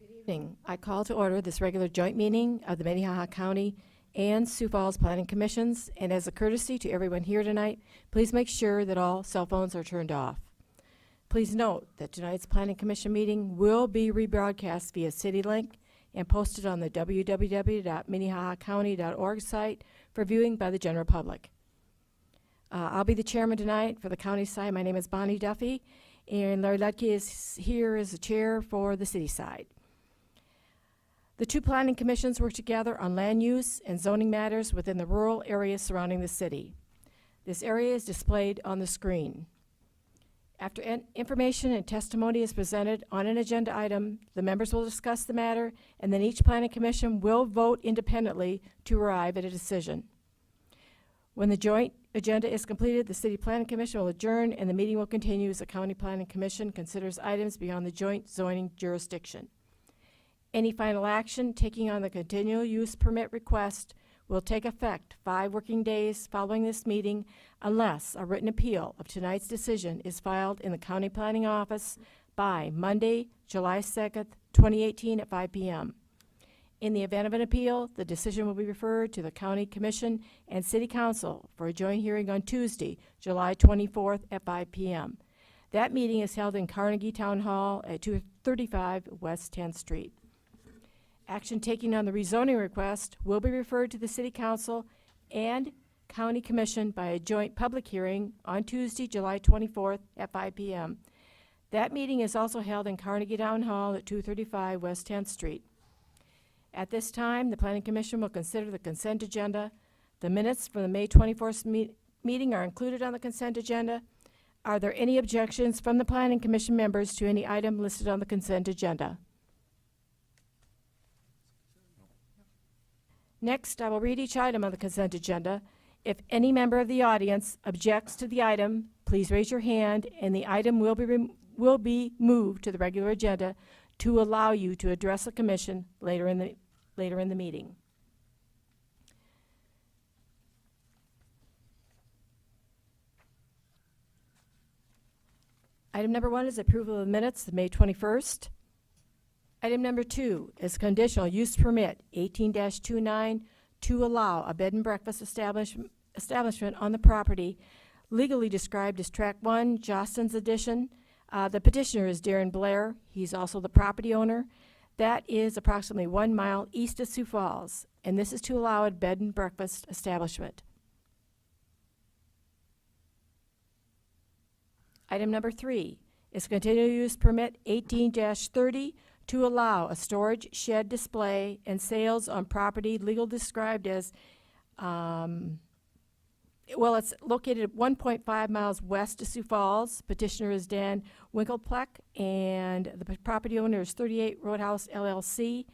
Evening. I call to order this regular joint meeting of the Minnehaha County and Sioux Falls Planning Commissions, and as a courtesy to everyone here tonight, please make sure that all cell phones are turned off. Please note that tonight's Planning Commission meeting will be rebroadcast via CityLink and posted on the www.minnehahacounty.org site for viewing by the general public. I'll be the chairman tonight for the county side. My name is Bonnie Duffy, and Larry Ludke is here as the chair for the city side. The two planning commissions work together on land use and zoning matters within the rural areas surrounding the city. This area is displayed on the screen. After information and testimony is presented on an agenda item, the members will discuss the matter, and then each planning commission will vote independently to arrive at a decision. When the joint agenda is completed, the City Planning Commission will adjourn, and the meeting will continue as the County Planning Commission considers items beyond the joint zoning jurisdiction. Any final action taking on the continual use permit request will take effect 5 working days following this meeting unless a written appeal of tonight's decision is filed in the County Planning Office by Monday, July 2nd, 2018 at 5 p.m. In the event of an appeal, the decision will be referred to the County Commission and City Council for a joint hearing on Tuesday, July 24th at 5 p.m. That meeting is held in Carnegie Town Hall at 235 West 10th Street. Action taken on the rezoning request will be referred to the City Council and County Commission by a joint public hearing on Tuesday, July 24th at 5 p.m. That meeting is also held in Carnegie Town Hall at 235 West 10th Street. At this time, the Planning Commission will consider the consent agenda. The minutes from the May 24th meeting are included on the consent agenda. Are there any objections from the Planning Commission members to any item listed on the consent agenda? Next, I will read each item on the consent agenda. If any member of the audience objects to the item, please raise your hand, and the item will be moved to the regular agenda to allow you to address the commission later in the meeting. Item number 1 is approval of the minutes of May 21st. Item number 2 is conditional use permit 18-29 to allow a bed and breakfast establishment on the property legally described as Tract 1, Jostens Addition. The petitioner is Darren Blair. He's also the property owner. That is approximately 1 mile east of Sioux Falls, and this is to allow a bed and breakfast establishment. Item number 3 is conditional use permit 18-30 to allow a storage shed display and sales on property legally described as, it's located at 1.5 miles west of Sioux Falls. Petitioner is Dan Winklepleck, and the property owner is 38 Roadhouse LLC.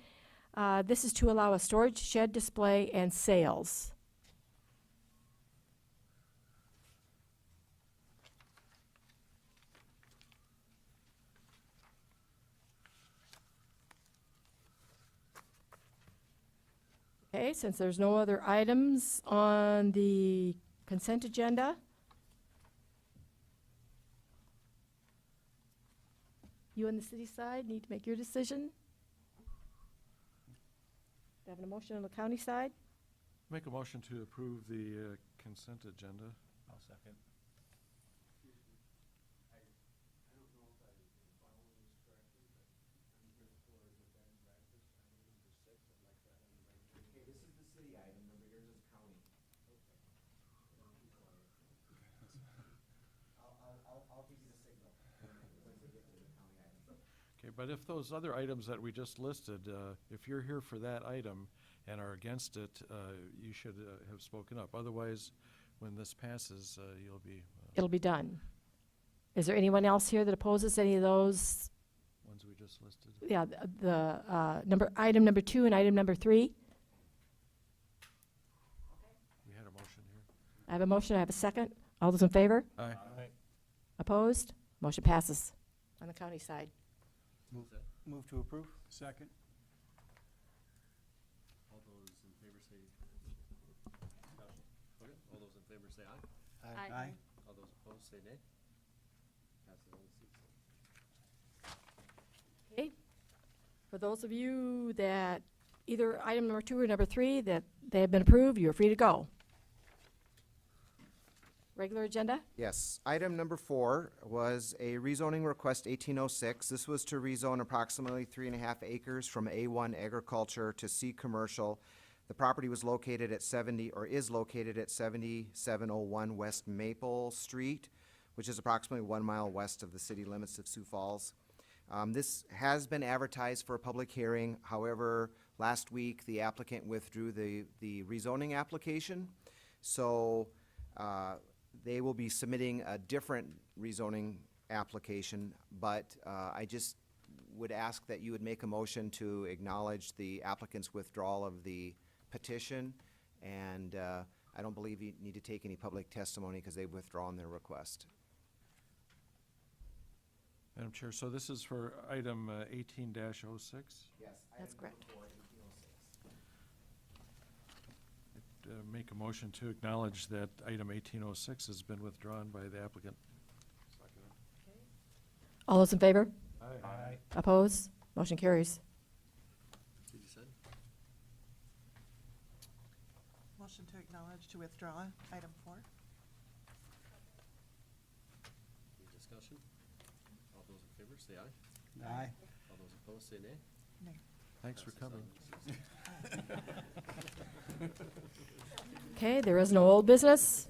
This is to allow a storage shed display and sales. Okay, since there's no other items on the consent agenda, you on the city side need to make your decision. Do I have a motion on the county side? Make a motion to approve the consent agenda. I'll second. Okay, but if those other items that we just listed, if you're here for that item and are against it, you should have spoken up. Otherwise, when this passes, you'll be... It'll be done. Is there anyone else here that opposes any of those? Ones we just listed. Yeah, item number 2 and item number 3. We had a motion here. I have a motion, I have a second. All those in favor? Aye. Opposed? Motion passes on the county side. Move to approve. Second. All those in favor say okay. All those in favor say aye. Aye. All those opposed say nay. Passes on the seats. Okay. For those of you that either item number 2 or number 3 that they have been approved, you're free to go. Regular agenda? Yes. Item number 4 was a rezoning request 1806. This was to rezone approximately 3.5 acres from A1 agriculture to C commercial. The property was located at is located at 7701 West Maple Street, which is approximately 1 mile west of the city limits of Sioux Falls. This has been advertised for a public hearing. However, last week, the applicant withdrew the rezoning application. So, they will be submitting a different rezoning application, but I just would ask that you would make a motion to acknowledge the applicant's withdrawal of the petition, and I don't believe you need to take any public testimony because they've withdrawn their request. Madam Chair, so this is for item 18-06? Yes. That's correct. Make a motion to acknowledge that item 1806 has been withdrawn by the applicant. All those in favor? Aye. Opposed? Motion carries. Did you say? Motion to acknowledge to withdraw item 4. Any discussion? All those in favor say aye. Aye. All those opposed say nay. Nay. Thanks for Passes coming. 7-0. Okay, there is no old business,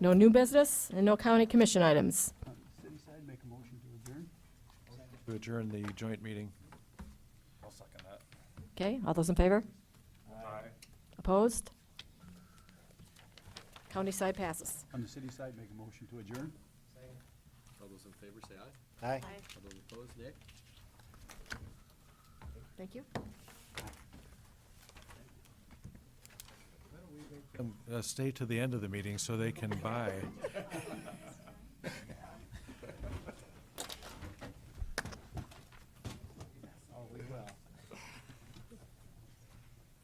no new business, and no county commission items. City side, make a motion to adjourn. To adjourn the joint meeting. I'll second that. Okay, all those in favor? Aye. Opposed? County side passes. On the city side, make a motion to adjourn. All those in favor say aye. Aye. All those opposed, nay. Thank you. Stay to the end of the meeting so they can buy. Oh, we will.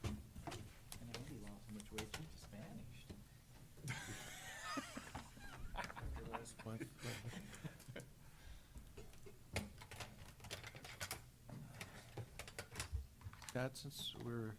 And Andy lost so much weight, she just vanished. Scott, since we're